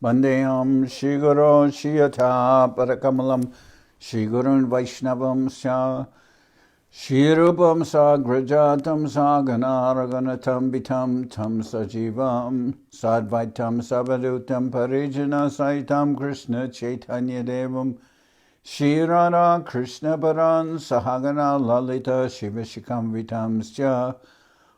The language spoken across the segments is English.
Bandeham Shri Guru Shiyata Parakamalam Shri Gurun Vaishnavam Sya Shri Rupam Sagrajatam Saganaraganatam Vitam Tam Sajivam Sadvaitam Savadutam Parijana Saitam Krishna Chaitanya Devam Shri Radha Krishna Paran Sahagana Lalita Shivashikam Vitam Sya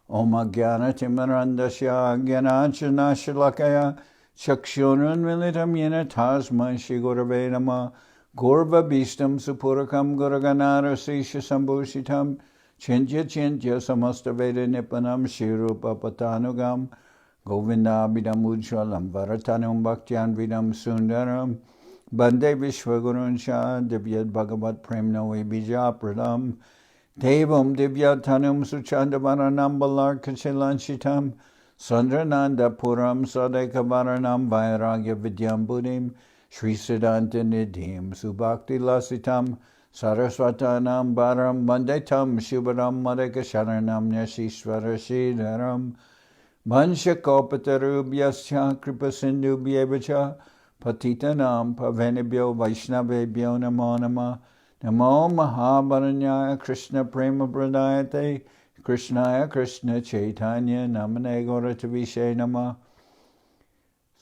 Om Jnana Timarandasya Jnanachana Shalakaya Chakshurun Militam Yena Tasma Shri Gurave Namah Gorva Bhistam Supurakam Guraganara Sisha Sambhushitam Chintya Chintya Samasta Veda Nipanam Shri Rupa Patanugam Govinda Bidam Ujjalam Varatanum Bhaktyan Vidam Sundaram Bande Vishwagurun Shah Divyad Bhagavat Premnavi Bija Pradam Devam Divyatanum Suchandavaranam Balar Kachilanshitam Sandrananda Puram Sadekavaranam Vairagya Vidyam Buddhim Shri Siddhanta Nidhim Subhakti Lasitam Saraswatanam Bharam Mandetam Shubharam Madeka Sharanam Nyashishvara Shridharam Manshakopatarubyascha Kripasindubhyevacha Patitanam Pavanebhyo Vaishnavebhyo Namo Namah Namo Mahabharanyaya Krishna Prema Pradayate Krishnaya Krishna Chaitanya Namane Gauratavishe Namah.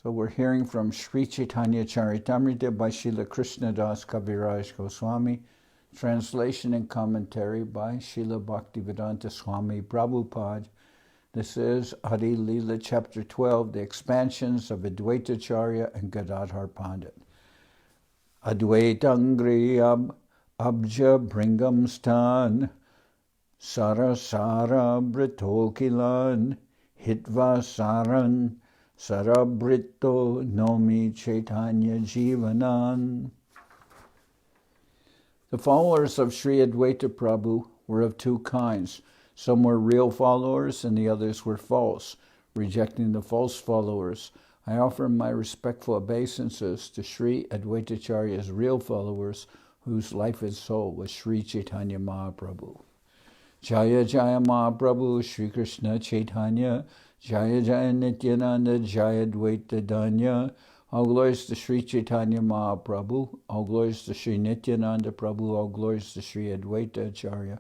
So we're hearing from Sri Chaitanya Charitamrita by Srila Krishnadas Kaviraj Goswami, translation and commentary by Srila Bhaktivedanta Swami Prabhupada. This is Adi-lila chapter 12, the expansions of Adwaita Acharya and Gadadhar Pandit. Adwaitangri Abja Bringam Stan Sarasara Britokilan Hitva Saran Sarabrito Nomi Chaitanya Jivanan. The followers of Sri Adwaita Prabhu were of two kinds. Some were real followers and the others were false. Rejecting the false followers, I offer my respectful obeisances to Sri Adwaita Acharya's real followers, whose life and soul was Sri Chaitanya Mahaprabhu. Jaya Jaya Mahaprabhu, Sri Krishna Chaitanya, Jaya Jaya Nityananda, Jaya Adwaita Danya. All glories to Sri Chaitanya Mahaprabhu, all glories to Sri Nityananda Prabhu, all glories to Sri Adwaita Acharya.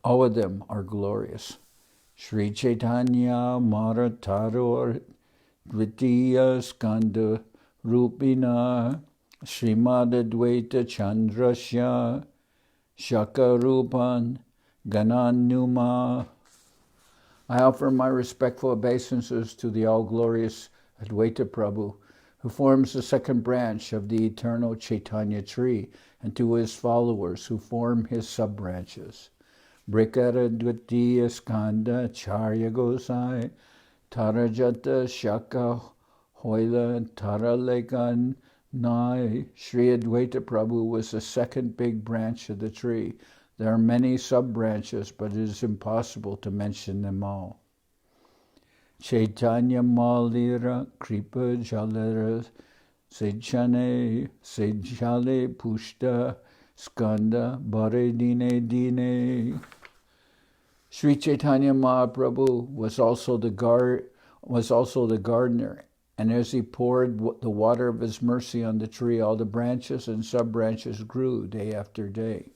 All of them are glorious. Sri Chaitanya Marataror Dvitiya Skanda Rupina Srimad Adwaita Chandrasya Shakarupan Gananuma. I offer my respectful obeisances to the all-glorious Adwaita Prabhu, who forms the second branch of the eternal Chaitanya tree, and to his followers who form his sub-branches. Brikara Dvitiya Skanda Acharya Gosai Tarajata Shaka Hoila Taralekan Nai. Sri Adwaita Prabhu was the second big branch of the tree. There are many sub-branches, but it is impossible to mention them all. Chaitanya Malira Kripa Jalera Sejane Sejale Pushta Skanda Bare Dine Dine. Sri Chaitanya Mahaprabhu was also the gardener, and as he poured the water of his mercy on the tree, all the branches and sub-branches grew day after day.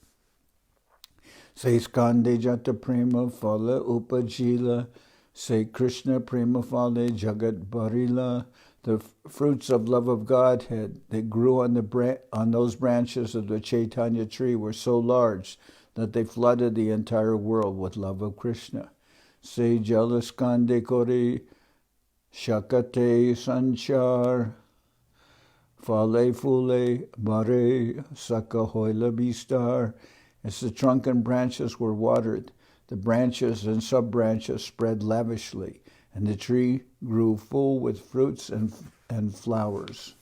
Say Skande Jata Prema Phala Upajila, say Krishna Prema Phale Jagat Barila. The fruits of love of Godhead that grew on those branches of the Chaitanya tree were so large that they flooded the entire world with love of Krishna. Say Jalaskande Kori Shakate Sanchar Phale Fule Bare Sakahoila Bistar. As the trunk and branches were watered, the branches and sub-branches spread lavishly, and the tree grew full with fruits and flowers.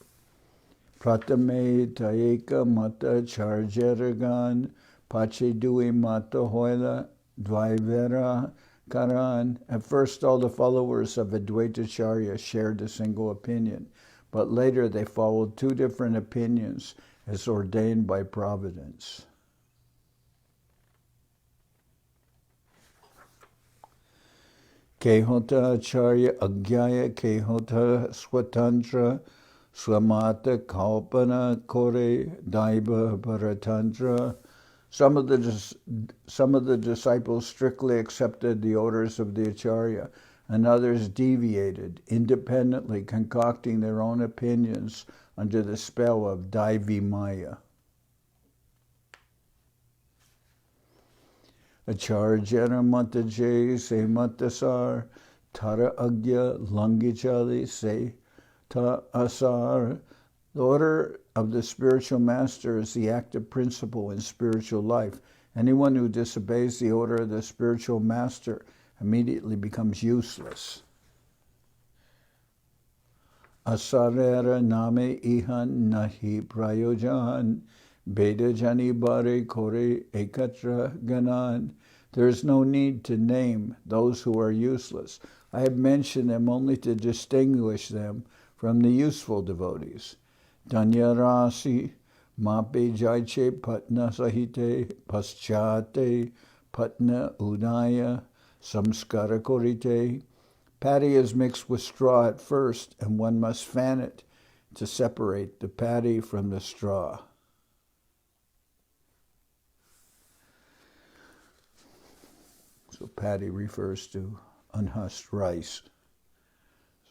Pratame Taeka Mata Charjeragan Pache Dui Mata Hoila Dvaivera Karan. At first all the followers of Adwaita Acharya shared a single opinion, but later they followed two different opinions as ordained by providence. Kehota Acharya Agyaya Kehota Swatantra Swamata Kalpana Kore Daiba Paratantra. Some of the disciples strictly accepted the orders of the Acharya, and others deviated, independently concocting their own opinions under the spell of Daivi Maya. Acharya Mataje Se Matasar Tara Agya Langichali Se Ta Asar. The order of the spiritual master is the active principle in spiritual life. Anyone who disobeys the order of the spiritual master immediately becomes useless. Asarera name ihan nahi prayojan beda jani bare kore ekatra ganan. There is no need to name those who are useless. I have mentioned them only to distinguish them from the useful devotees. Danyarasi mape jaiche patna sahite paschate patna udaya samskara korite. Paddy is mixed with straw at first, and one must fan it to separate the paddy from the straw. So paddy refers to unhusked rice.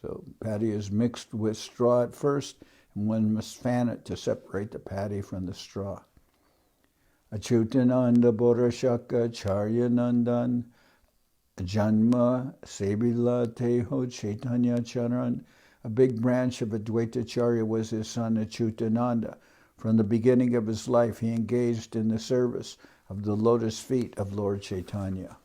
So paddy is mixed with straw at first, and one must fan it to separate the paddy from the straw. Achutananda Borashaka Charyanandan Janma Sebila Teho Chaitanya Charitamrita. A big branch of Adwaita Acharya was his son Achutananda. From the beginning of his life, he engaged in the service of the lotus feet of Lord Chaitanya.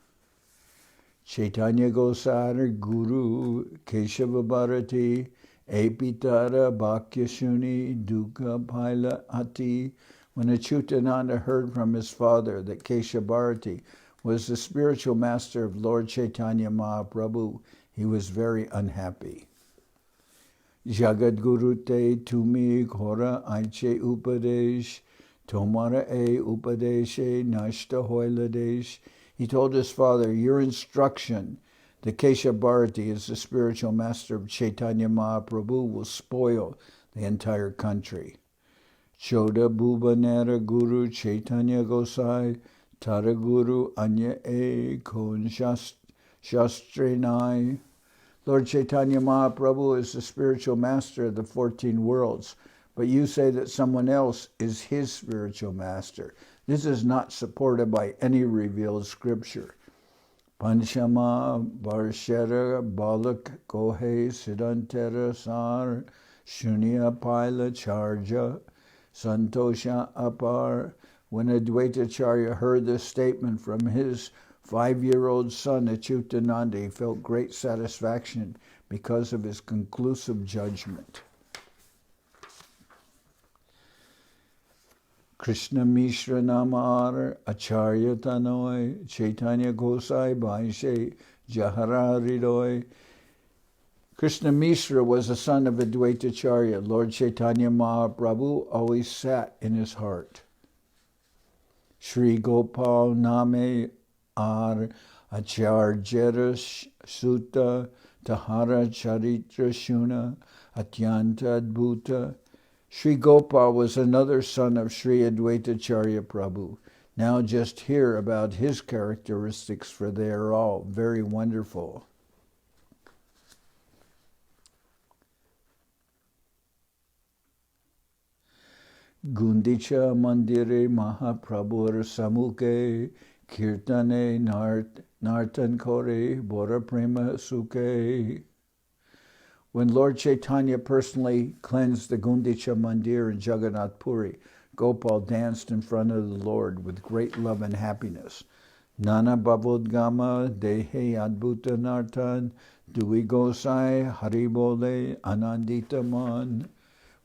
Chaitanya Goswami Guru Keshava Bharati Epitara Bhakyashuni Dukkha Paila Ati. When Achutananda heard from his father that Keshava Bharati was the spiritual master of Lord Chaitanya Mahaprabhu, he was very unhappy. Jagadguru te tumi khora aiche upadesh tomara e upadeshe nashta hoiladesh. He told his father, your instruction, the Keshava Bharati is the spiritual master of Chaitanya Mahaprabhu, will spoil the entire country. Choda Bhubanera Guru Chaitanya Gosai Tara Guru Anya E Kon Shastrenai. Lord Chaitanya Mahaprabhu is the spiritual master of the 14 worlds, but you say that someone else is his spiritual master. This is not supported by any revealed scripture. Panchama Varshera Balak Kohe Siddhantera Sar Shunya Paila Charja Santosha Apar. When Adwaita Acharya heard this statement from his 5-year-old son Achutananda, he felt great satisfaction because of his conclusive judgment. Krishna Mishra Namar Acharya Tanoi Chaitanya Gosai Baishe Jahara Hridoi. Krishna Mishra was a son of Adwaita Acharya. Lord Chaitanya Mahaprabhu always sat in his heart. Shri Gopal Name Ar Acharya Sutta Tahara Charitra Shuna Atyanta Adbhuta. Sri Gopal was another son of Sri Adwaita Acharya Prabhu. Now just hear about his characteristics, for they are all very wonderful. Gundicha Mandire Mahaprabhur Samukhe Kirtane Nartan Kore Bora Prema Sukhe. When Lord Chaitanya personally cleansed the Gundicha Mandir in Jagannath Puri, Gopal danced in front of the Lord with great love and happiness. Nana Bhavodgama Dehe Adbhuta Nartan Dui Gosai Haribole Anandita Man.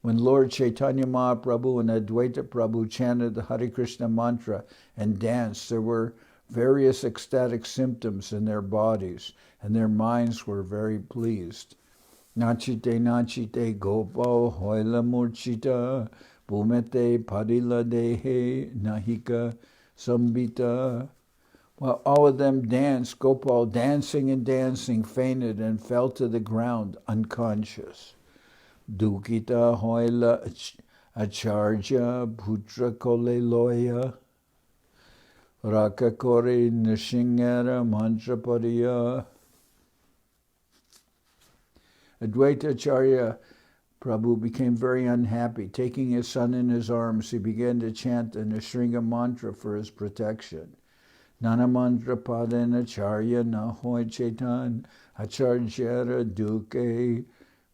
When Lord Chaitanya Mahaprabhu and Adwaita Prabhu chanted the Hare Krishna mantra and danced, there were various ecstatic symptoms in their bodies, and their minds were very pleased. Nachite nachite gopal hoila murchita bhumete padila dehe nahika sambita. While all of them danced, Gopal, dancing and dancing, fainted and fell to the ground unconscious. Dukita hoila Acharya putra kole loya Rakakori nishingera mantrapadiya. Adwaita Acharya Prabhu became very unhappy. Taking his son in his arms, he began to chant the Nishringa mantra for his protection. Nana mantra padana Acharya nahoy Chaitan Acharya duke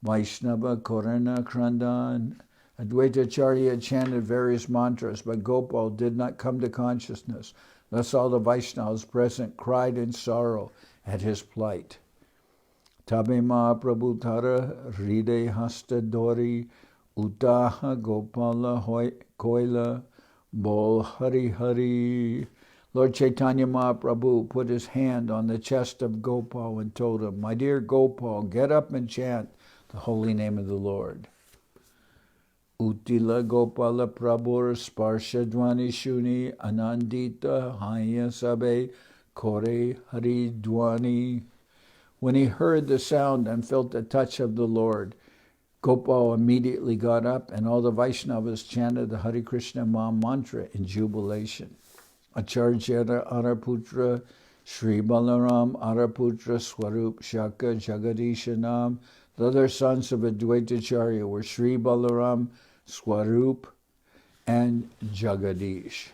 Vaishnava korana krandan. Adwaita Acharya chanted various mantras, but Gopal did not come to consciousness. Thus all the Vaishnavas present cried in sorrow at his plight. Tabe Mahaprabhu Tara Ride Hasta Dori Utaha Gopala Koila Bol Hari Hari. Lord Chaitanya Mahaprabhu put his hand on the chest of Gopal and told him, "My dear Gopal, get up and chant the holy name of the Lord." Utila Gopala Prabhur Sparshadwani Shuni Anandita Haya Sabe Kore Hari Dwani. When he heard the sound and felt the touch of the Lord, Gopal immediately got up and all the Vaishnavas chanted the Hare Krishna Maha Mantra in jubilation. Acharya Araputra Sri Balaram Araputra Swarup Shaka Jagadishanam. The other sons of Adwaita Acharya were Sri Balaram, Swarup, and Jagadish.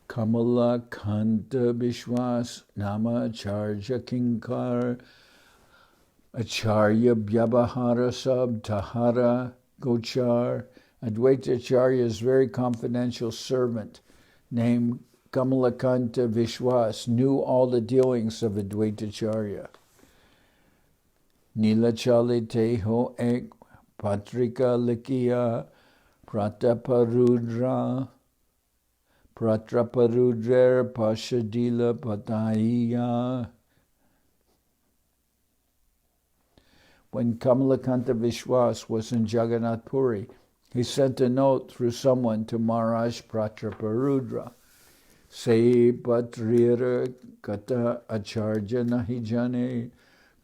Kamala Kanta Bishwas Nama Acharya Kinkar Acharya Vyabhara Sab Tahara Gochar. Adwaita Acharya's very confidential servant named Kamalakanta Vishwas knew all the dealings of Adwaita Acharya. Nilachali Teho Ek Patrika Likiya Prataparudra Pratraparudrer Pashadila Pataiya. When Kamalakanta Vishwas was in Jagannath Puri, he sent a note through someone to Maharaj Pratraparudra. Se patrira kata acharya nahijane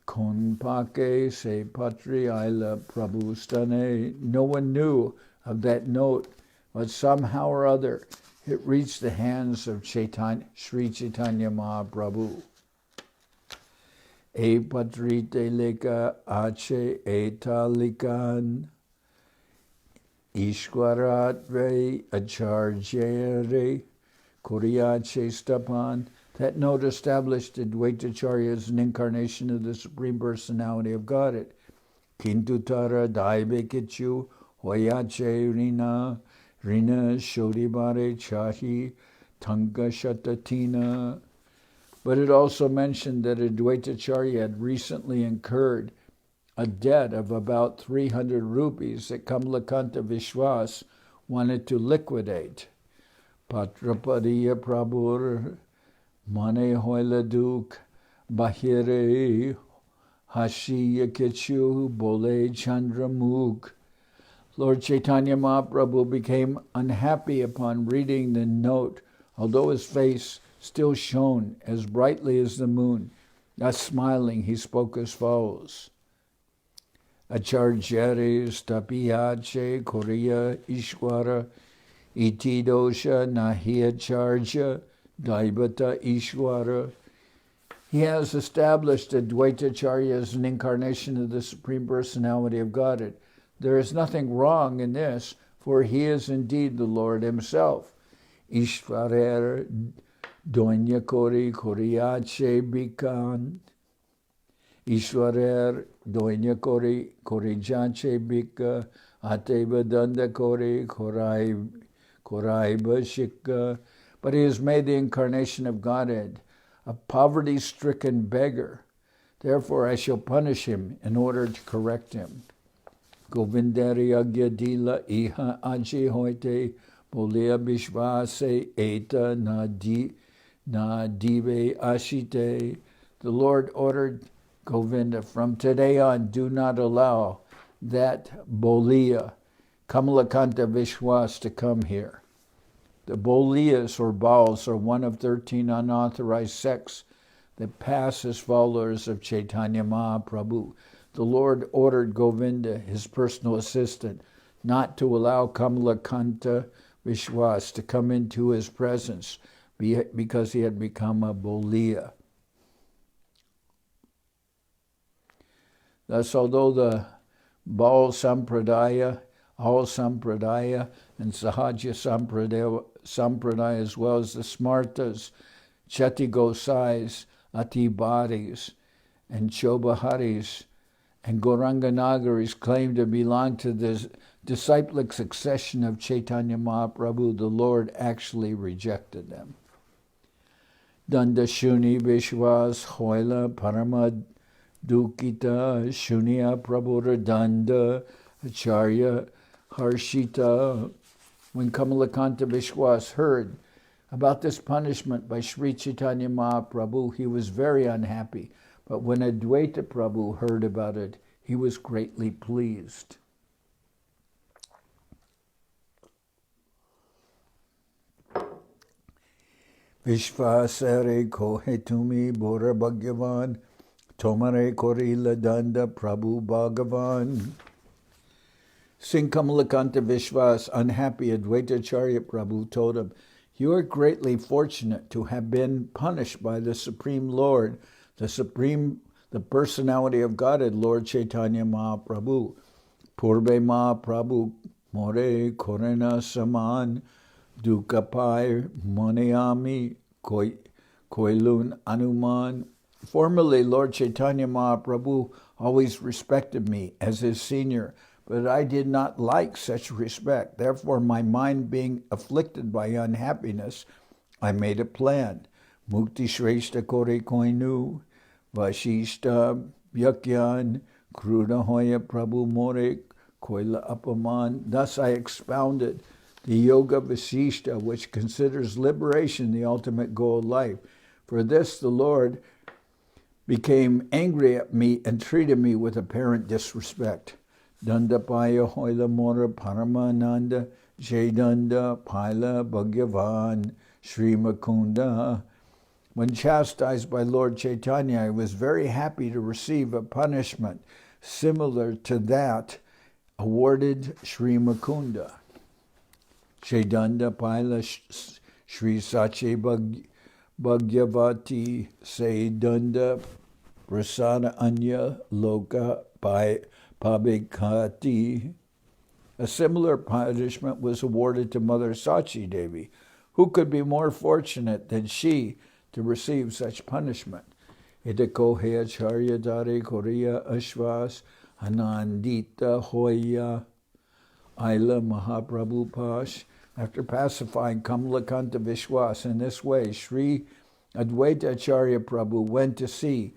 konpake se patri aila prabhustane. No one knew of that note, but somehow or other it reached the hands of Sri Chaitanya Mahaprabhu. E patrite leka ache etalikan Ishwarat ve Acharya Kuriyache Stapan. That note established Adwaita Acharya as an incarnation of the Supreme Personality of Godhead. Kintutara Daive Kichu Hoyache Rina Rina Shodibare Chahi Tanga Shatatina. But it also mentioned that Adwaita Acharya had recently incurred a debt of about 300 rupees that Kamalakanta Vishwas wanted to liquidate. Patrapadiya Prabhur Mane Hoila Duk Bahire Hashiya Kichu Bole Chandramukh. Lord Chaitanya Mahaprabhu became unhappy upon reading the note, although his face still shone as brightly as the moon. Thus smiling, he spoke as follows. Acharya Stapiyache Korea Ishwara Iti dosha nahi acharya daibata Ishwara. He has established Adwaita Acharya as an incarnation of the Supreme Personality of Godhead. There is nothing wrong in this, for he is indeed the Lord himself. Ishwarer donya kori koriyache bikan. Ishwarer donya kori korijache bika. Ateva danda kori koraiba shikka. But he has made the incarnation of Godhead a poverty-stricken beggar. Therefore I shall punish him in order to correct him. Govindari Adi-lila iha aji hoite bolia bishvase eta na dive ashite. The Lord ordered Govinda, from today on, do not allow that bolia, Kamalakanta Vishwas, to come here. The boliyas or Bals are one of 13 unauthorized sects that pass as followers of Chaitanya Mahaprabhu. the Lord ordered Govinda, his personal assistant, not to allow Kamalakanta Vishwas to come into his presence because he had become a Boliya. Thus, although the Baal Sampradaya, All Sampradaya, and Sahaja Sampradaya, as well as the Smartas, Chati Gosais, Atibadis, and Chobaharis, and Gauranganagaris claim to belong to the disciplic succession of Chaitanya Mahaprabhu, the Lord actually rejected them. Danda Shuni Vishwas Hoila Paramad Dukita Shunya Prabhura Danda Acharya Harshita. When Kamalakanta Vishwas heard about this punishment by Sri Chaitanya Mahaprabhu, he was very unhappy. But when Adwaita Prabhu heard about it, he was greatly pleased. Vishvasare kohetumi bora bhagyavan tomare korila danda Prabhu Bhagavan. Singh Kamalakanta Vishwas, unhappy Adwaita Acharya Prabhu, told him, "You are greatly fortunate to have been punished by the Supreme Lord, the personality of Godhead, Lord Chaitanya Mahaprabhu. Purbe Mahaprabhu more korena saman dukapai moneyami koilun anuman." Formerly, Lord Chaitanya Mahaprabhu always respected me as his senior, but I did not like such respect. Therefore, my mind being afflicted by unhappiness, I made a plan. Mukti Shrestha Kore Koinu, Vashishta Vyakyan, Kruda Hoya Prabhu More, Koila Apaman. Thus I expounded the Yoga Vasishta, which considers liberation the ultimate goal of life. For this, the Lord became angry at me and treated me with apparent disrespect. Dandapaya Hoila Mora Paramananda Jaydanda Paila Bhagyavan Sri Makunda. When chastised by Lord Chaitanya, I was very happy to receive a punishment similar to that awarded Sri Makunda. Jaydanda Paila Sri Sache Bhagyavati Saydanda Prasana Anya Loka Pabikati. A similar punishment was awarded to Mother Sachi Devi. Who could be more fortunate than she to receive such punishment? Itakohe Acharya Dare Korea Ashvas Anandita Hoya Aila Mahaprabhu Pash. After pacifying Kamalakanta Vishwas in this way, Sri Adwaita Acharya Prabhu went to see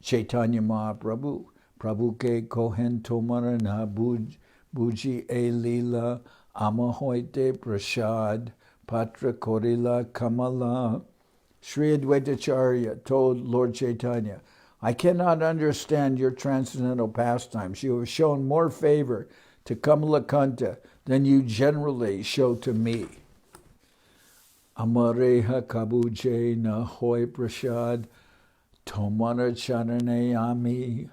Chaitanya Mahaprabhu. Prabhu ke kohen tomarana buji Adi-lila amahoite prasad patra korila kamala. Sri Adwaita Acharya told Lord Chaitanya, "I cannot understand your transcendental pastimes. You have shown more favor to Kamalakanta than you generally show to me. Amareha kabuje na hoy prasad tomara charanayami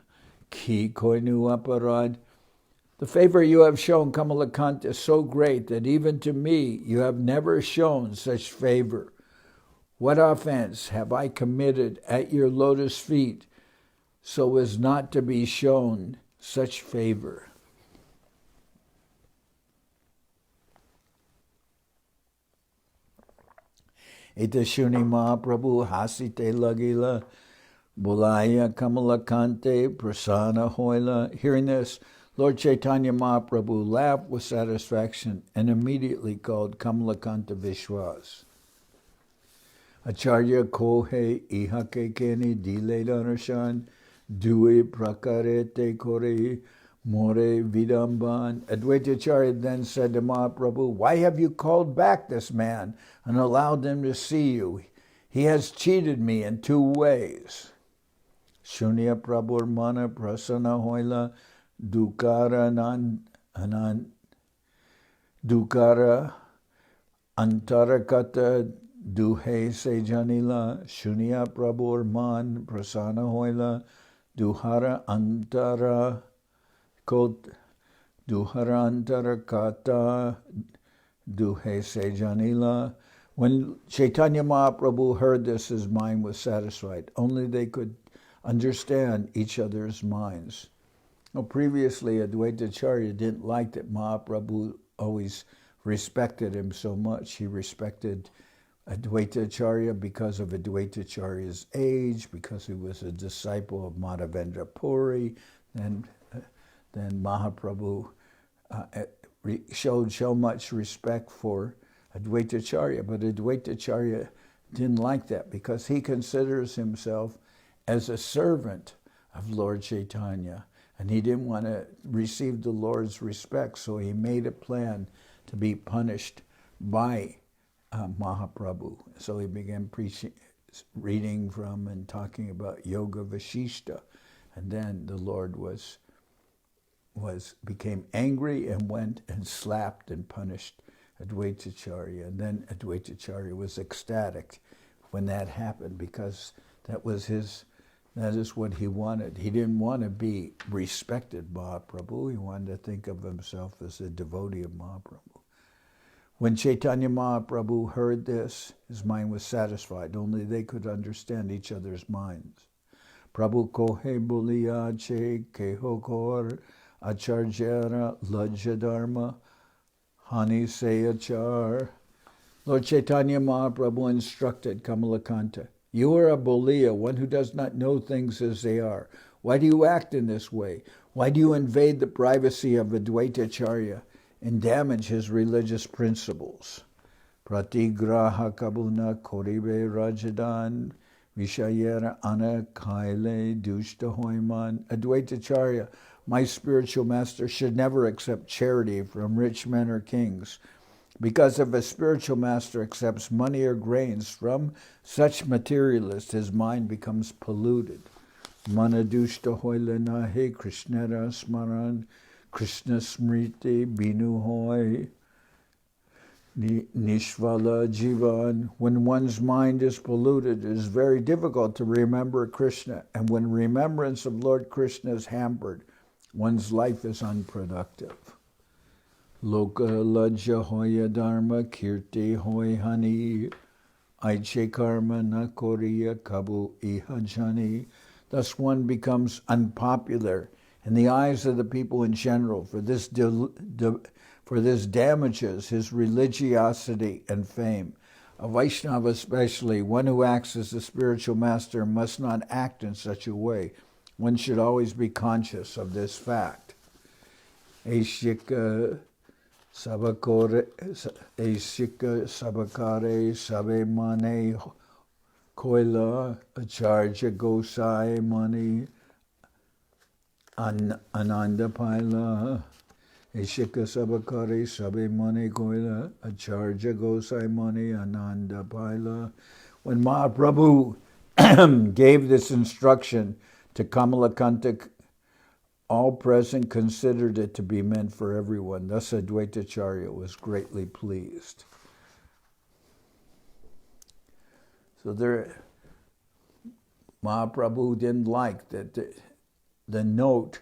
ki koinu aparad." The favor you have shown Kamalakanta is so great that even to me you have never shown such favor. What offense have I committed at your lotus feet so as not to be shown such favor? Ita Shuni Mahaprabhu hasite lagila bulaya Kamalakante prasana hoila. Hearing this, Lord Chaitanya Mahaprabhu laughed with satisfaction and immediately called Kamalakanta Vishwas. Acharya kohe ihake keni dile danarshan dui prakarete kore more vidamban. Adwaita Acharya then said to Mahaprabhu, "Why have you called back this man and allowed him to see you? He has cheated me in two ways." Shunya Prabhur mana prasana hoila dukara dukara antarakata duhe se janila. Shunya Prabhur man prasana hoila duhara antara kot duhara antara kata duhe sejanila. When Chaitanya Mahaprabhu heard this, his mind was satisfied. Only they could understand each other's minds. Well, previously, Adwaita Acharya didn't like that Mahaprabhu always respected him so much. He respected Adwaita Acharya because of Adwaita Acharya's age, because he was a disciple of Madhavendra Puri. Then Mahaprabhu showed so much respect for Adwaita Acharya, but Adwaita Acharya didn't like that because he considers himself as a servant of Lord Chaitanya, and he didn't want to receive the Lord's respect, so he made a plan to be punished by Mahaprabhu. So he began preaching, reading from and talking about Yoga Vashishta, and then the Lord became angry and went and slapped and punished Adwaita Acharya. And then Adwaita Acharya was ecstatic when that happened, because that is what he wanted. He didn't want to be respected Mahaprabhu. He wanted to think of himself as a devotee of Mahaprabhu. When Chaitanya Mahaprabhu heard this, his mind was satisfied. Only they could understand each other's minds. Prabhu kohe buliya che keho kor acharjara lajja dharma hani se achar. Lord Chaitanya Mahaprabhu instructed Kamalakanta, "You are a Boliya, one who does not know things as they are. Why do you act in this way? Why do you invade the privacy of Adwaita Acharya and damage his religious principles?" Pratigraha kabuna koribe rajadan vishayera ana kaile dushta hoiman. Adwaita Acharya, my spiritual master, should never accept charity from rich men or kings, because if a spiritual master accepts money or grains from such materialists, his mind becomes polluted. Manadushta hoile nahe Krishnara smaran Krishna smriti binu hoy nishvala jivan. When one's mind is polluted, it is very difficult to remember Krishna, and when remembrance of Lord Krishna is hampered, one's life is unproductive. Loka lajja hoya dharma kirti hoy hani aiche karma na koriya kabu ihajani. Thus one becomes unpopular in the eyes of the people in general, for this damages his religiosity and fame. A Vaishnava especially, one who acts as a spiritual master, must not act in such a way. One should always be conscious of this fact. Eshika sabakare sabe mane koila acharya gosai mani ananda paila. Eshika sabakare sabe mane koila acharya gosai mani ananda paila. When Mahaprabhu gave this instruction to Kamalakanta, all present considered it to be meant for everyone. Thus Adwaita Acharya was greatly pleased. So Mahaprabhu didn't like that the note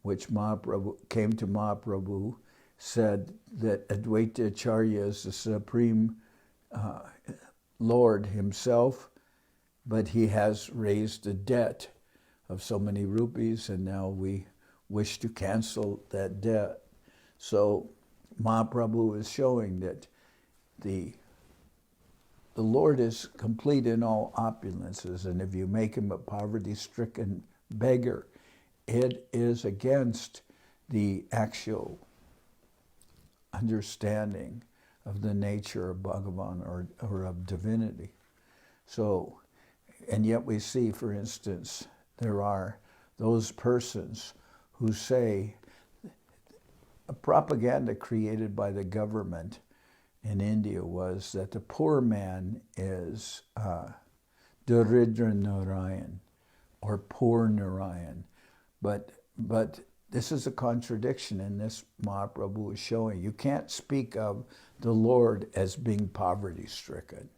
which came to Mahaprabhu said that Adwaita Acharya is the supreme Lord himself, but he has raised a debt of so many rupees, and now we wish to cancel that debt. So Mahaprabhu is showing that the Lord is complete in all opulences, and if you make him a poverty-stricken beggar, it is against the actual understanding of the nature of Bhagavan or of divinity. So, and yet we see, for instance, there are those persons who say a propaganda created by the government in India was that the poor man is Daridra Narayan or poor Narayan. But this is a contradiction, and this Mahaprabhu is showing. You can't speak of the Lord as being poverty-stricken.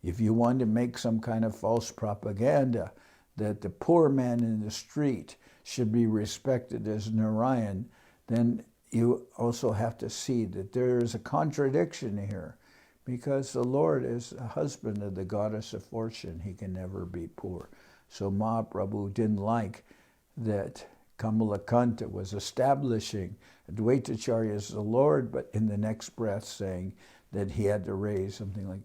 If you want to make some kind of false propaganda, that the poor man in the street should be respected as Narayan, then you also have to see that there is a contradiction here, because the Lord is the husband of the goddess of fortune. He can never be poor. So Mahaprabhu didn't like that Kamalakanta was establishing Adwaita Acharya as the Lord, but in the next breath saying that he had to raise something like,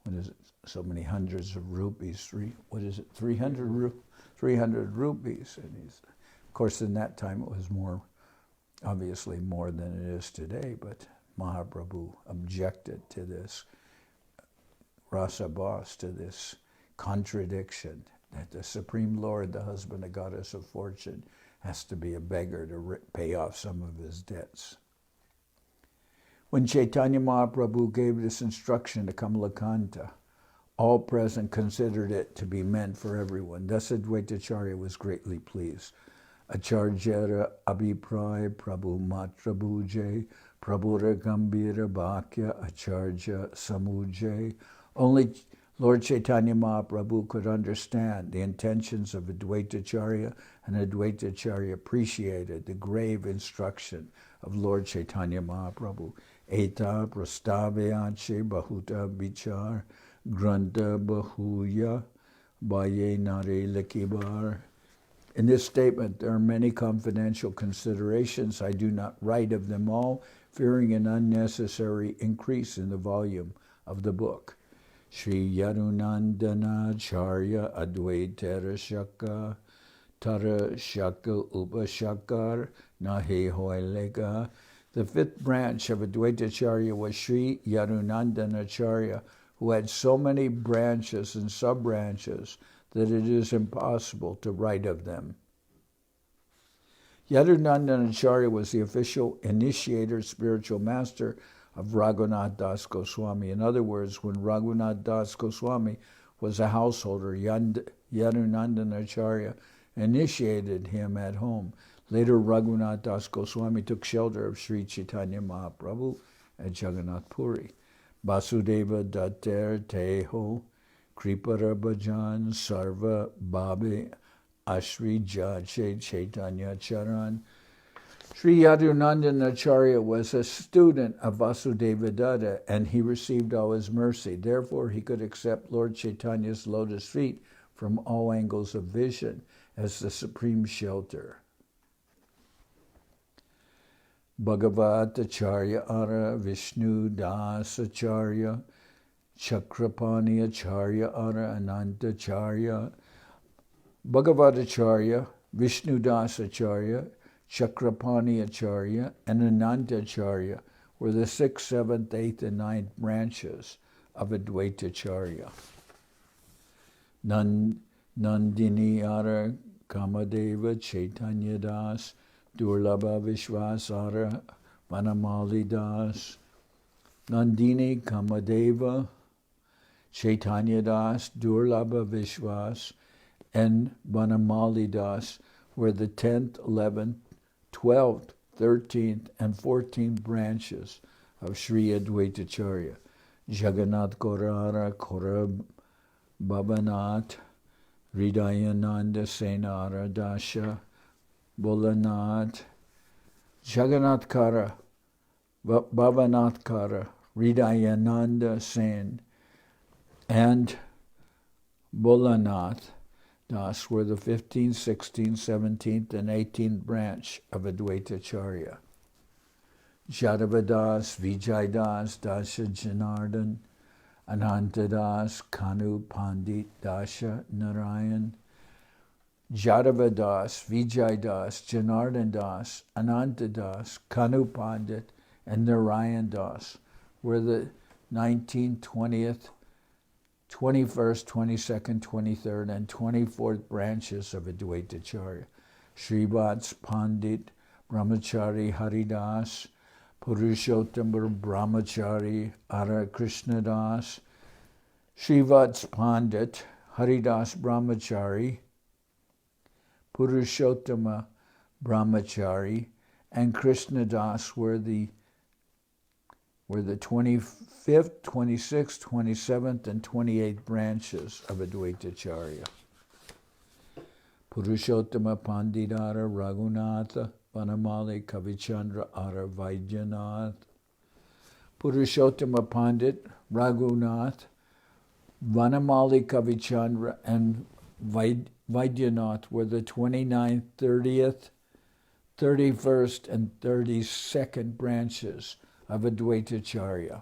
what is it, so many hundreds of rupees, 300 rupees. And of course, in that time it was more, obviously more than it is today, but Mahaprabhu objected to this rasabhas, to this contradiction, that the Supreme Lord, the husband and goddess of fortune, has to be a beggar to pay off some of his debts. When Chaitanya Mahaprabhu gave this instruction to Kamalakanta, all present considered it to be meant for everyone. Thus Adwaita Acharya was greatly pleased. Acharya Abhipray Prabhu Matra Bhuje Prabhura Gambhira Bhakya Acharya Samujay. Only Lord Chaitanya Mahaprabhu could understand the intentions of Adwaita Acharya, and Adwaita Acharya appreciated the grave instruction of Lord Chaitanya Mahaprabhu. Eta prastaveyache bahuta bichar granta bahuya baye nare lakibar. In this statement, there are many confidential considerations. I do not write of them all, fearing an unnecessary increase in the volume of the book. Shri Yarunandana Acharya Adwaitara Shaka Tara Shaka Upashakar Nahe Hoilega. The fifth branch of Adwaita Acharya was Shri Yarunandana Acharya, who had so many branches and sub-branches that it is impossible to write of them. Yadunandan Acharya was the official initiator, spiritual master of Raghunath Das Goswami. In other words, when Raghunath Das Goswami was a householder, Yadunandan Acharya initiated him at home. Later, Raghunath Das Goswami took shelter of Sri Chaitanya Mahaprabhu at Jagannath Puri. Vasudeva Datter Teho Kripara Bhajan Sarva Babe Ashri Jache Chaitanya Charan. Sri Yadunandan Acharya was a student of Vasudeva Datta, and he received all his mercy. Therefore, he could accept Lord Chaitanya's lotus feet from all angles of vision as the supreme shelter. Bhagavat Acharya Ara Vishnu Das Acharya Chakrapani Acharya Ara Ananta Acharya. Bhagavat Acharya, Vishnu Das Acharya, Chakrapani Acharya, and Ananta Acharya were the 6th, 7th, 8th, and 9th branches of Adwaita Acharya. Nandini Ara Kamadeva Chaitanya Das Durlabha Vishwasara Vanamali Das. Nandini Kamadeva Chaitanya Das Durlabha Vishwas and Vanamali Das were the 10th, 11th, 12th, 13th, and 14th branches of Sri Adwaita Acharya. Jagannath Korara Korab Bhavanath Hridayananda Senara Dasha Bolanath. Jagannath Kara Bhavanath Kara Hridayananda Sen and Bolanath Das were the 15th, 16th, 17th, and 18th branch of Adwaita Acharya. Jadavadas, Vijaydas, Dasha Janardan, Anantadas, Kanu Pandit, Dasha Narayan. Jadavadas, Vijaydas, Janardan Das, Anantadas, Kanu Pandit, and Narayan Das were the 19th, 20th, 21st, 22nd, 23rd, and 24th branches of Adwaita Acharya. Sripad, Pandit, Brahmachari Haridas, Purushottam Brahmachari Ara Krishnadas. Sripad, Pandit, Haridas Brahmachari, Purushottama Brahmachari, and Krishnadas were the 25th, 26th, 27th, and 28th branches of Adwaita Acharya. Purushottama Panditara Raghunatha Vanamali Kavichandra Ara Vaidyanath. Purushottama Pandit, Raghunath, Vanamali Kavichandra, and Vaidyanath were the 29th, 30th, 31st, and 32nd branches of Adwaita Acharya.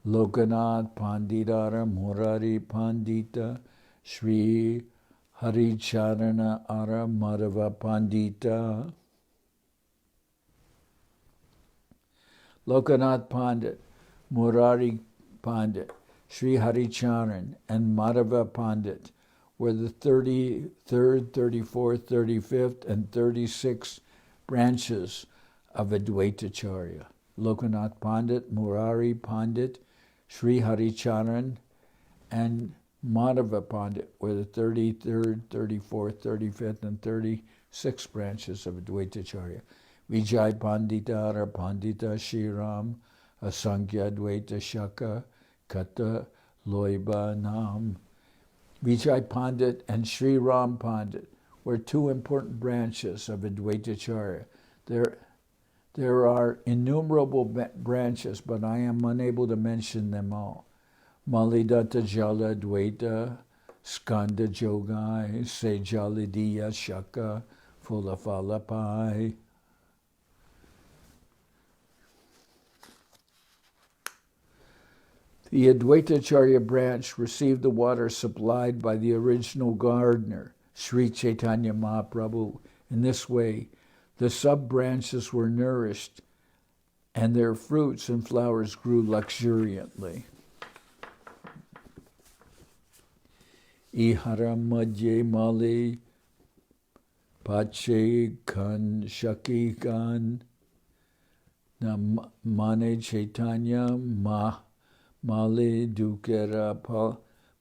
Lokanath Panditara Murari Pandita Sri Haricharana Ara Madhava Pandita. Lokanath Pandit, Murari Pandit, Sri Haricharan, and Madhava Pandit were the 33rd, 34th, 35th, and 36th branches of Adwaita Acharya. Lokanath Pandit, Murari Pandit, Sri Haricharan, and Madhava Pandit were the 33rd, 34th, 35th, and 36th branches of Adwaita Acharya. Vijay Panditara Pandita Shriram Asankhya Adwaita Shaka Kata Loiba Nam. Vijay Pandit and Sri Ram Pandit were two important branches of Adwaita Acharya. There are innumerable branches, but I am unable to mention them all. Malidata Jala Adwaita, Skanda Jogai, Sejalidiya Shaka, Fulafalapai. The Adwaita Acharya branch received the water supplied by the original gardener, Sri Chaitanya Mahaprabhu. In this way, the sub-branches were nourished and their fruits and flowers grew luxuriantly. Ihara Madhye Mali Pache Kan Shaki Kan Mane Chaitanya Mali Dukera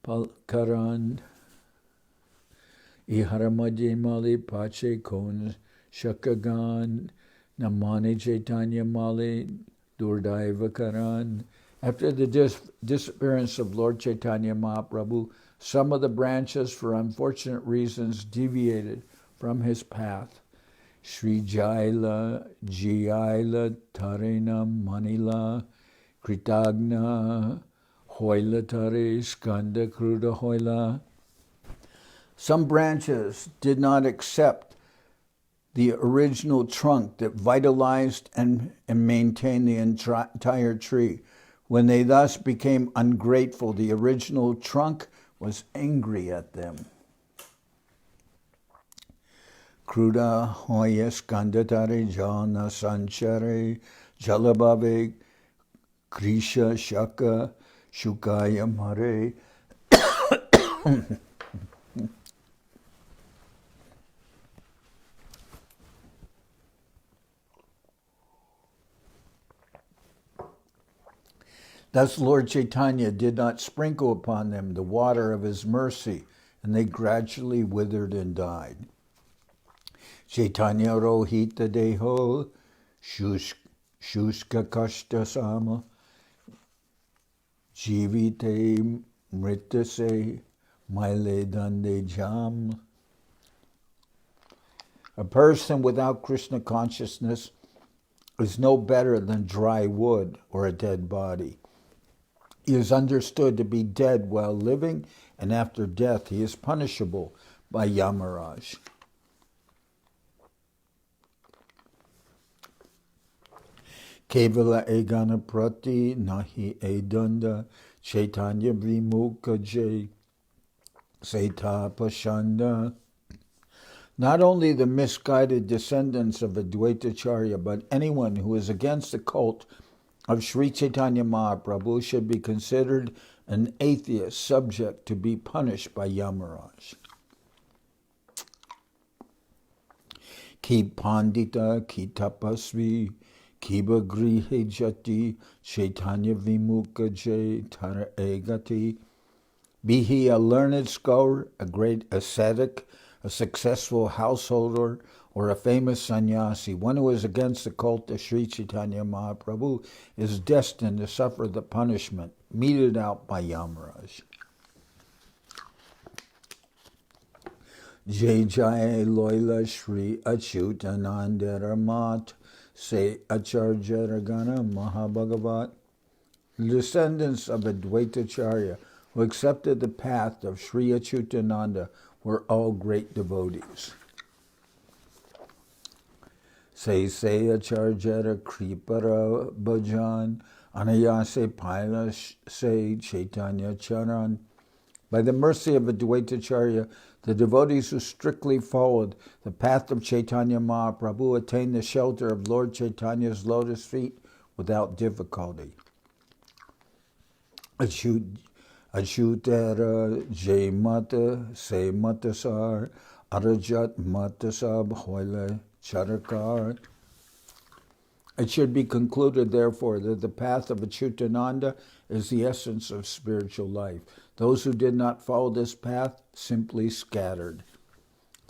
Palkaran. Ihara Madhye Mali Pache Kon Shakagan Namane Chaitanya Mali Durdaiva Karan. After the disappearance of Lord Chaitanya Mahaprabhu, some of the branches, for unfortunate reasons, deviated from his path. Sri Jaila, Jiaila, Tarina, Manila, Kritagna, Hoila Tare, Skanda Kruda Hoila. Some branches did not accept the original trunk that vitalized and maintained the entire tree. When they thus became ungrateful, the original trunk was angry at them. Kruda hoya skandatare jana sanchare jalabave krisha shaka shukaya mare. Thus Lord Chaitanya did not sprinkle upon them the water of his mercy, and they gradually withered and died. Chaitanya rohita deho shushka kashta sama jivite mritase maile dande jam. A person without Krishna consciousness is no better than dry wood or a dead body. He is understood to be dead while living, and after death he is punishable by Yamaraj. Kevala egana prati nahi edanda Chaitanya vimukha jay seta pashanda. Not only the misguided descendants of Adwaita Acharya, but anyone who is against the cult of Sri Chaitanya Mahaprabhu should be considered an atheist subject to be punished by Yamaraj. Ki pandita, ki tapasvi, ki bagrihe jati, Chaitanya vimukha jay tara egati. Be he a learned scholar, a great ascetic, a successful householder, or a famous sannyasi, one who is against the cult of Sri Chaitanya Mahaprabhu is destined to suffer the punishment meted out by Yamaraj. Jai Jai Loila Shri Achyutananda Mat Se Acharya Gana Mahabhagavat. The descendants of Adwaita Acharya who accepted the path of Sri Achyutananda were all great devotees. Se Acharya Kripara Bhajan Anayase Paila Se Chaitanya Charitamrita. By the mercy of Adwaita Acharya, the devotees who strictly followed the path of Chaitanya Mahaprabhu attained the shelter of Lord Chaitanya's lotus feet without difficulty. Achyutara Jai Mata Se Matasar Arajat Matasab Hoile Charakar. It should be concluded, therefore, that the path of Achyutananda is the essence of spiritual life. Those who did not follow this path simply scattered.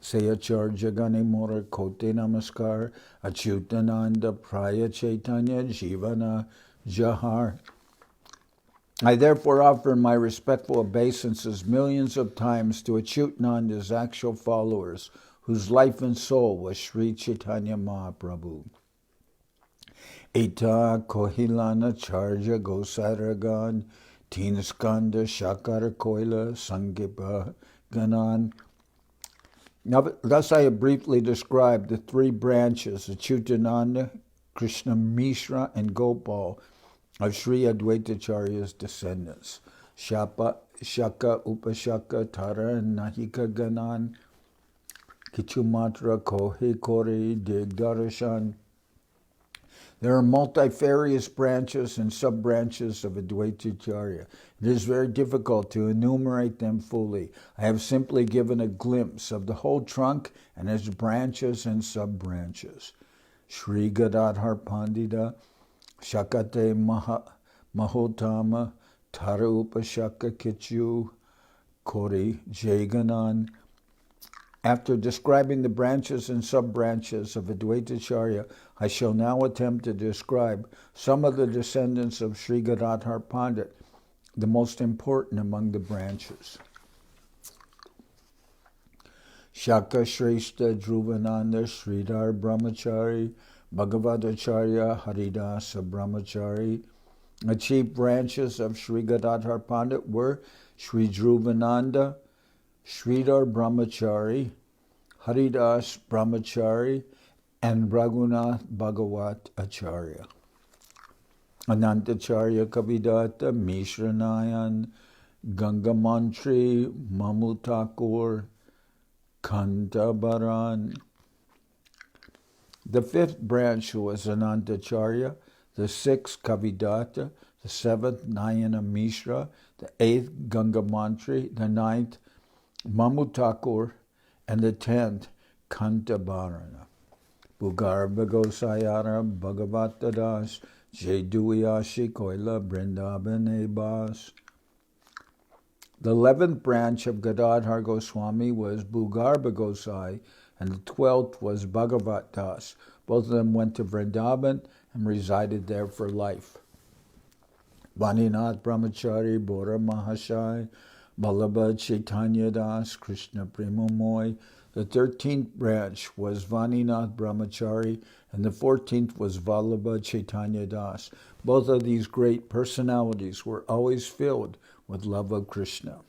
Say Acharya Gane Mora Kote Namaskar Achyutananda Praya Chaitanya Jivana Jahar. I therefore offer my respectful obeisances millions of times to Achyutananda's actual followers, whose life and soul was Sri Chaitanya Mahaprabhu. Eta Kohilana Charja Gosaragan Tinskanda Shakara Koila Sangipa Ganan. Now, thus I have briefly described the three branches, Achyutananda, Krishna Mishra, and Gopal, of Sri Adwaita Acharya's descendants. Shaka, Upashaka, Tara, and Nahika Ganan, Kichumatra, Kohe Kore, Digdarashan. There are multifarious branches and sub-branches of Adwaita Acharya. It is very difficult to enumerate them fully. I have simply given a glimpse of the whole trunk and its branches and sub-branches. Sri Gadadhar Pandita, Shakate Mahotama, Tara Upashaka Kichu, Kori Jaganan. After describing the branches and sub-branches of Adwaita Acharya, I shall now attempt to describe some of the descendants of Sri Gadadhar Pandit, the most important among the branches. Shaka Shrestha Dhruvananda Sridhar Brahmachari Bhagavad Acharya Haridasa Brahmachari. The chief branches of Sri Gadadhar Pandit were Sri Dhruvananda, Sridhar Brahmachari, Haridas Brahmachari, and Raghunath Bhagavat Acharya. Anantacharya Kavidata, Mishra Nayan, Ganga Mantri, Mamu Thakur, Kantabaran. The fifth branch was Anantacharya, the sixth Kavidata, the seventh Nayana Mishra, the eighth Ganga Mantri, the ninth Mamu Thakur, and the 10th Kantabarana. Bhugarbha Gosayara Bhagavata Das Jeduyashi Koila Brindabane Bas. The 11th branch of Gadadhar Goswami was Bhugarbha Gosai, and the 12th was Bhagavat Das. Both of them went to Vrindavan and resided there for life. Vaninath Brahmachari Bora Mahashai Ballabha Chaitanya Das, Krishna Premomoy. The 13th branch was Vaninath Brahmachari, and the 14th was Vallabha Chaitanya Das. Both of these great personalities were always filled with love of Krishna.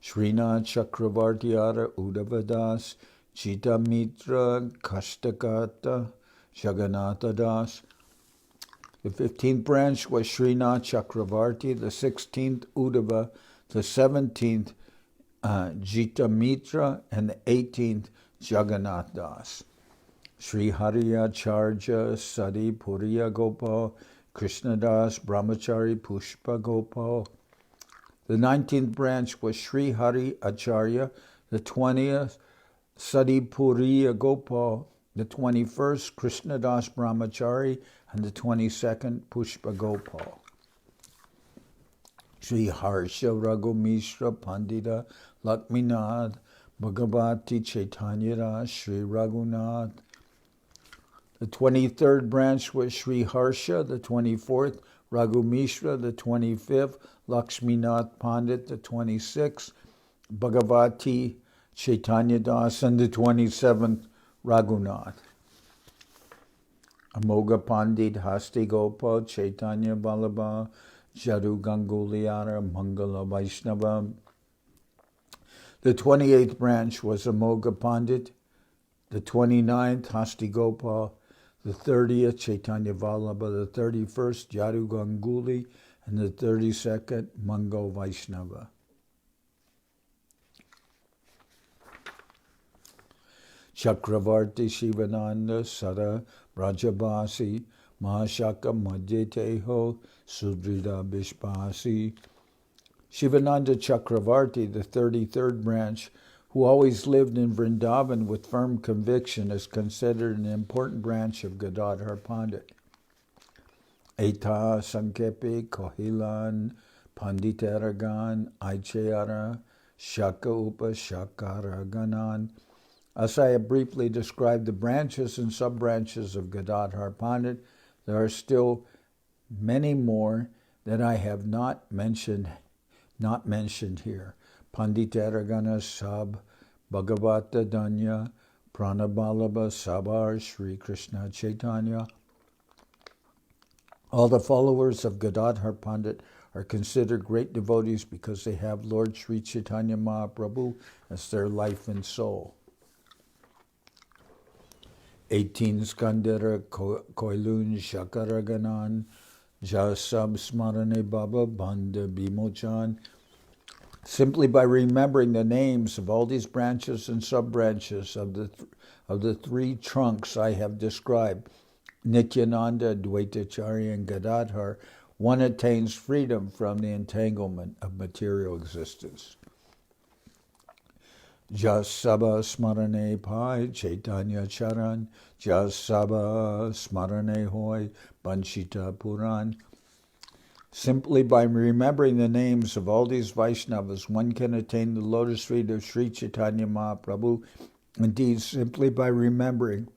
Srinath Chakravartiyara Uddhava Das, Chita Mitra Kashtakata Jagannatha Das. The 15th branch was Srinath Chakravarti, the 16th Uddhava, the 17th Jita Mitra, and the 18th Jagannath Das. Sri Hariya Charja Sadi Puriya Gopal, Krishnadas Brahmachari Pushpa Gopal. The 19th branch was Sri Hari Acharya, the 20th Sadi Puriya Gopal, the 21st Krishnadas Brahmachari, and the 22nd Pushpa Gopal. Sri Harsha Raghu Mishra Pandita Lakminath Bhagavati Chaitanya Das Sri Raghunath. The 23rd branch was Sri Harsha, the 24th Raghu Mishra, the 25th Lakshminath Pandit, the 26th Bhagavati Chaitanya Das, and the 27th Raghunath. Amoga Pandit, Hasti Gopal, Chaitanya Vallabha, Jadu Ganguliara, Mangala Vaishnava. The 28th branch was Amoga Pandit, the 29th Hasti Gopal, the 30th Chaitanya Vallabha, the 31st Jadu Ganguli, and the 32nd Mangal Vaishnava. Chakravarti Shivananda Sada Brajabasi Mahashaka Madhyateho Sudrida Bishpasi. Shivananda Chakravarti, the 33rd branch, who always lived in Vrindavan with firm conviction, is considered an important branch of Gadadhar Pandit. Eta Sankepi Kohilan Panditaragan Acharya Shaka Upa Shakaraganan. As I have briefly described the branches and sub-branches of Gadadhar Pandit, there are still many more that I have not mentioned here. Panditaragana Sab, Bhagavata Danya, Pranabalabha Sabar, Sri Krishna Chaitanya. All the followers of Gadadhar Pandit are considered great devotees because they have Lord Sri Chaitanya Mahaprabhu as their life and soul. 18 Skandara Koilun Shakaraganan Jasab Smarane Baba Banda Bimochan. Simply by remembering the names of all these branches and sub-branches of the three trunks I have described, Nityananda, Adwaita, Acharya, and Gadadhar, one attains freedom from the entanglement of material existence. Jas Sabha Smarane Pai Chaitanya Charan, Jas Sabha Smarane Hoy Banshita Puran. Simply by remembering the names of all these Vaishnavas, one can attain the lotus feet of Sri Chaitanya Mahaprabhu. Indeed, simply by remembering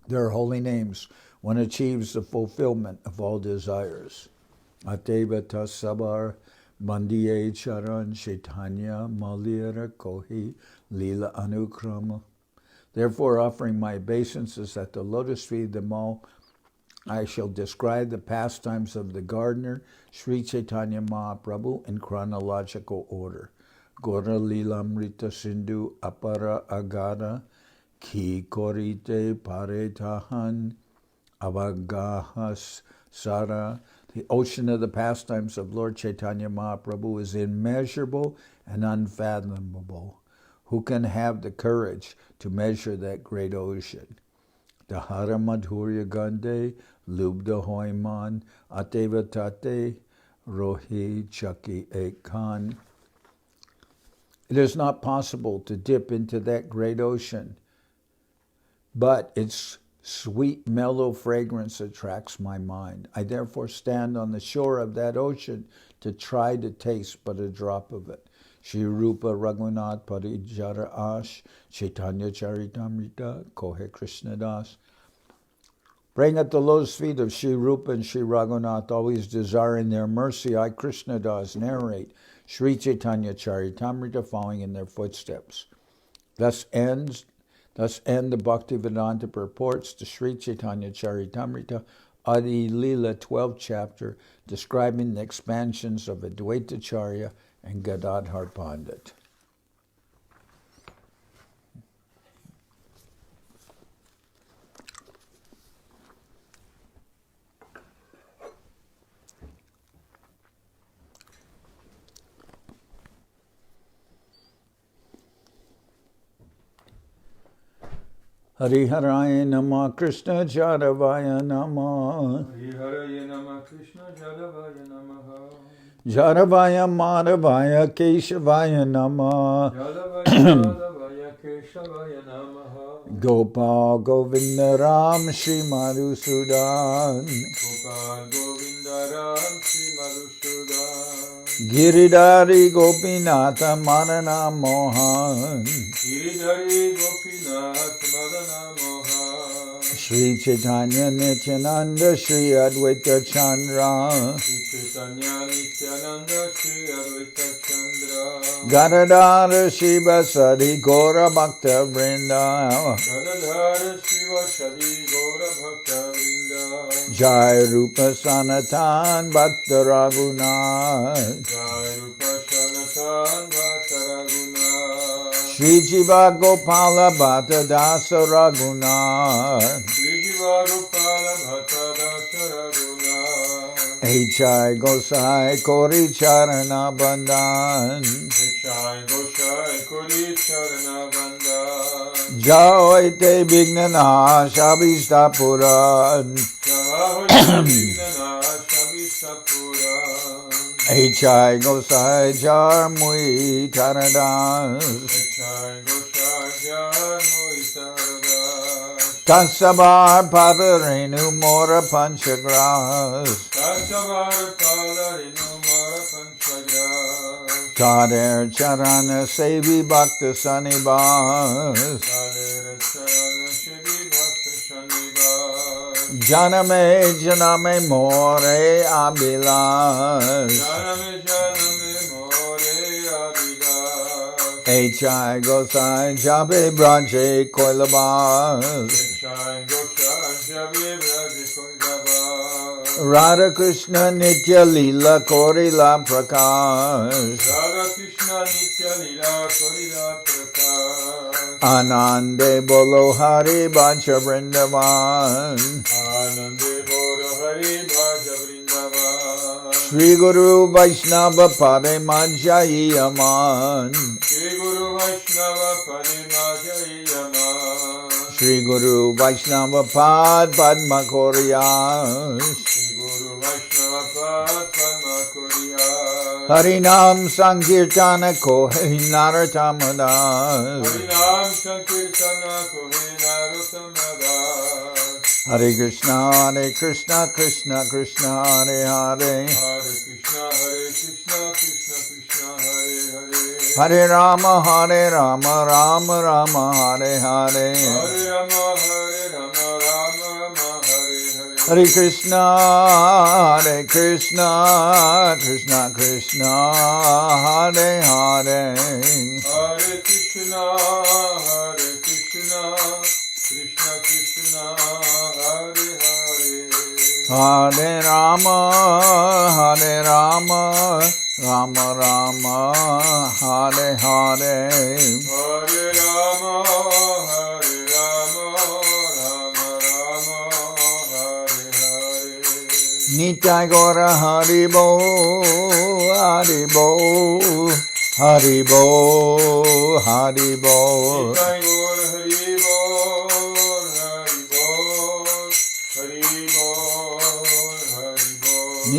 their holy names, one achieves the fulfillment of all desires. Ateva Tasabar Bandiye Charan Chaitanya Malira Kohi Lila Anukrama. Therefore, offering my obeisances at the lotus feet of them all, I shall describe the pastimes of the gardener, Sri Chaitanya Mahaprabhu, in chronological order. Gora Lilamrita Sindhu Apara Agada Ki Korite Paretahan Avagahas Sara. The ocean of the pastimes of Lord Chaitanya Mahaprabhu is immeasurable and unfathomable. Who can have the courage to measure that great ocean? Dahara Madhurya Gande, Lubda Hoiman, Ateva Tate, Rohi Chaki Ekan. It is not possible to dip into that great ocean, but its sweet, mellow fragrance attracts my mind. I therefore stand on the shore of that ocean to try to taste but a drop of it. Shri Rupa Raghunath Parijara Ash, Chaitanya Charitamrita, Kohe Krishnadas. Praying at the lotus feet of Shri Rupa and Shri Raghunath, always desiring their mercy, I, Krishnadas, narrate Shri Chaitanya Charitamrita, following in their footsteps. Thus end the Bhaktivedanta purports to Sri Chaitanya Charitamrita, Adi-lila 12th chapter, describing the expansions of Adwaita Acharya and Gadadhar Pandit. Hariharaya Namah Krishna Jadavaya Namah Hariharaya Namah Krishna Jadavaya Namaha Jadavaya Madhavaya Keshavaya Namah Jadavaya Keshavaya Namaha Gopal Govinda Ram Shri Madhusudan Gopal Govinda Ram Shri Madhusudan Giridhari Gopinatha Madana Mohan Giridhari Gopinath Madana Mohan Shri Chaitanya Nityananda Shri Adwaita Chandra Shri Chaitanya Nityananda Shri Adwaita Chandra Gadadhar Shiva Sadi Gora Bhakta Vrinda Gadadhar Shiva Shadi Gaura Bhakta Vrinda Jai Rupa Sanatan Bhakta Raghunath Jai Rupa Sanatan Bhakta Raghunath Shri Jiva Gopala Bhata Dasa Raghunath Shri Jiva Gopala Bhata Dasa Raghunath H.I. Gosai Kori Charana Bandhan Shai Goshai Kuri Charana Bandhan Jaoite Vignana Shabista Puran Jai Vignana Shabisapura H.I. Gosai Jarmui Taradas Shai Goshai Jar Moitaradas Kasabar Padarenu Mora Panchagras Kasavar Palarinu Mara Panchagras Tader Charana Sevi Bhakta Sanibas Sadera Charana Shivi Bhakta Shanibas Janame Janame More Abilas Janame Janame More Adi-lila H.I. Gosai Jabe Braje Koilabas Shai Goshai Javi Braji Koidabas Radha Krishna Nitya Lila Korila Prakash Radha Krishna Nitya Lila Korila Prakash Anande Bolo Hari Bacha Vrindavan Anande Boro Hari Bhaja Vrindavan Shri Guru Vaishnava Pade Manjai Aman Shri Guru Vaishnava Parimaja Yaman Shri Guru Vaishnava Pad Padma Koryas Shri Guru Vaishnava Pad Padma Kuriya Harinam Sankirtana Kohe Naratamadas Harinam Sankirtana Kohina Rotamadas Hare Krishna Krishna Krishna Hare Hare Hare Krishna Krishna Krishna Hare Hare Hare Rama Rama Rama Hare Hare Hare Rama Rama Rama Hare Hare Hare Krishna Krishna Krishna Hare Hare Hare Krishna Krishna Krishna Hare Hare Hare Rama Rama Rama Hare Hare Hare Rama Rama Rama Hare Hare Nitai Gora Haribo Haribo Haribo Haribo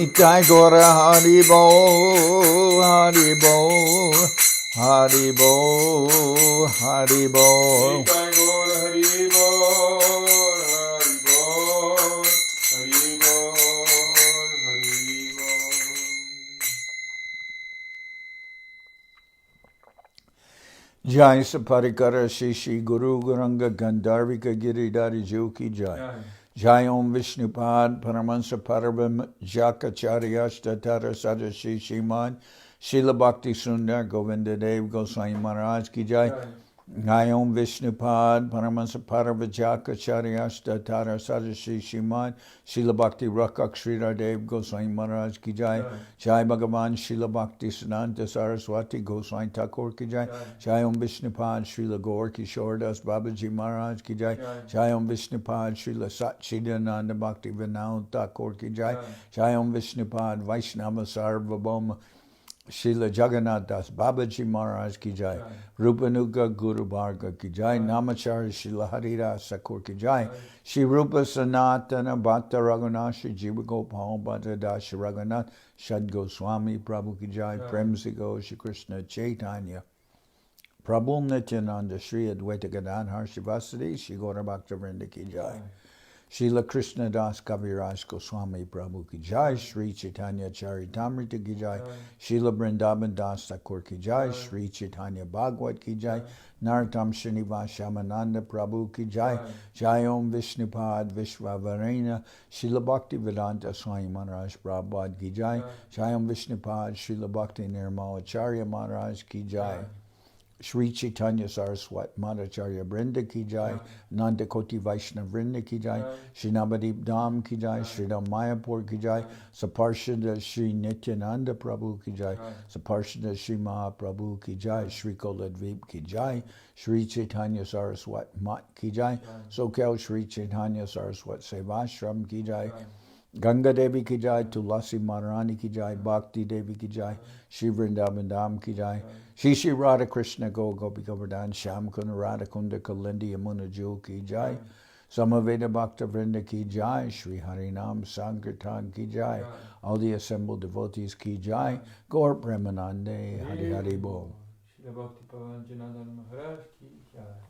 Nitai Gaur Hari Bol Hari Bol Hari Bol Hari Bol Nitai Gora Haribo Haribo Haribo Haribo Nitai Gaur Hari Bol Hari Bol Hari Bol Hari Bol Jai Saparikara Shishi Guru Guranga Gandharvika Giridhari Juki Jai Jai. Jai Om Vishnupad Paramansa Parabam Acharya Tatara Sadashi Shiman Srila Bhakti Sundar Govinda Dev Goswami Maharaj Ki Jai Jai. Jai Om Vishnupad Paramansa Acharya Tatara Sadashi Shiman Srila Bhakti Rakak Sridhar Dev Goswami Maharaj Ki Jai Jai Bhagavan Srila Bhakti Siddhanta Saraswati Goswami Thakur Ki Jai Jai Om Vishnupad Srila Gaur Kishoredas Babaji Maharaj Ki Jai Jai Om Vishnupad Srila Satchidananda Bhakti Vinod Thakur Ki Jai Jai Om Vishnupad Vaishnava Sarvabhauma Srila Jagannath Das Babaji Maharaj Ki Jai Rupanuga Guru Bharga Ki Jai Namacharya Srila Haridas Thakur Ki Jai Shri Rupa Sanatana Bhatta Raghunath Shri Jiva Gopal Bhatta Das Shri Raghunath Shad Goswami Prabhu Ki Jai Prem Se Go Shri Krishna Chaitanya Prabhu Nityananda Shri Adwaita Gadadhar Shri Vasudeva Shri Gaura Bhakta Vrinda Ki Jai Srila Krishnadas Kaviraj Goswami Prabhu ki jai, Sri Chaitanya Charitamrita ki jai, Srila Vrindavan Das Thakur ki jai, Sri Chaitanya Bhagavad ki jai, Nartam Srinivas Shamananda Prabhu ki jai, Jai Om Vishnupad Vishwavarena, Srila Bhakti Vedanta Swami Maharaj Prabhupada ki jai, Jai Om Vishnupad Srila Bhakti Nirmal Acharya Maharaj ki jai, Sri Chaitanya Saraswat Madhacharya Vrinda ki jai, Nanda Koti Vaishnav Vrinda ki jai, Shri Navadip Dham ki jai, Shri Ram Mayapur ki jai, Saparshada Shri Nityananda Prabhu ki jai, Saparshada Shri Mahaprabhu ki jai, Shri Koladvip ki jai, Sri Chaitanya Saraswat Mat ki jai, Soquel Sri Chaitanya Saraswat Seva Ashram ki jai, Ganga Devi ki jai, Tulasi Maharani ki jai, Bhakti Devi ki jai, Shri Vrindavan Dham ki jai, Shri Shri Radha Krishna Go Gopi Govardhan Sham Kunda Radha Kunda Kalindi Yamuna Jul ki jai, Samaveda Bhakta Vrinda ki jai, Shri Harinam Sankirtan ki jai, all the assembled devotees ki jai, Gaur Premanande Hari Hari Bol. Shri Bhakti Pavan Janardan Maharaj ki jai.